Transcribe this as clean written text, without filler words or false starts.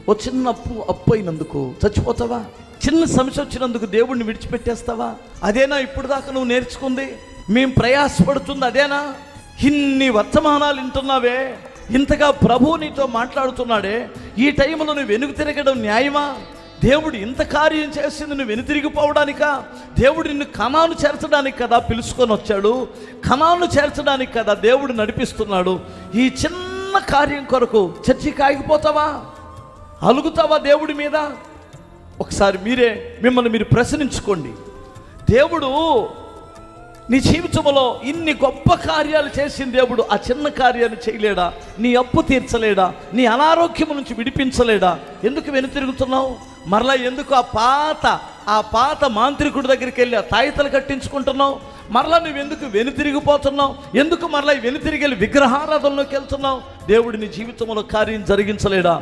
ఓ చిన్న అప్పు అయినందుకు చచ్చిపోతావా? చిన్న సమస్య వచ్చినందుకు దేవుడిని విడిచిపెట్టేస్తావా? అదేనా ఇప్పుడు దాకా నువ్వు నేర్చుకుంది? మేము ప్రయాసపడుతుంది అదేనా? ఇన్ని వర్తమానాలు వింటున్నావే, ఇంతగా ప్రభువు నీతో మాట్లాడుతున్నాడే, ఈ టైంలో నువ్వు వెనుక తిరగడం న్యాయమా? దేవుడు ఇంత కార్యం చేసింది నువ్వు వెనుతిరిగిపోవడానికా? దేవుడు నిన్ను కనాను చేర్చడానికి కదా పిలుచుకొని వచ్చాడు, కనాను చేర్చడానికి కదా దేవుడు నడిపిస్తున్నాడు. ఈ చిన్న కార్యం కొరకు చర్చికి ఆగిపోతావా? అలుగుతావా దేవుడి మీద? ఒకసారి మిమ్మల్ని మీరు ప్రశ్నించుకోండి. దేవుడు నీ జీవితంలో ఇన్ని గొప్ప కార్యాలు చేసిన దేవుడు ఆ చిన్న కార్యాలు చేయలేడా? నీ అప్పు తీర్చలేడా? నీ అనారోగ్యం నుంచి విడిపించలేడా? ఎందుకు వెనుతిరుగుతున్నావు? మరలా ఎందుకు ఆ పాత మాంత్రికుడి దగ్గరికి వెళ్ళి ఆ తాయితలు కట్టించుకుంటున్నావు? మరలా నువ్వు ఎందుకు వెనుతిరిగిపోతున్నావు? ఎందుకు మరలా వెనుతిరిగి వెళ్ళి విగ్రహారాధనలోకి వెళ్తున్నావు? దేవుడు నీ జీవితంలో కార్యం జరిగించలేడా?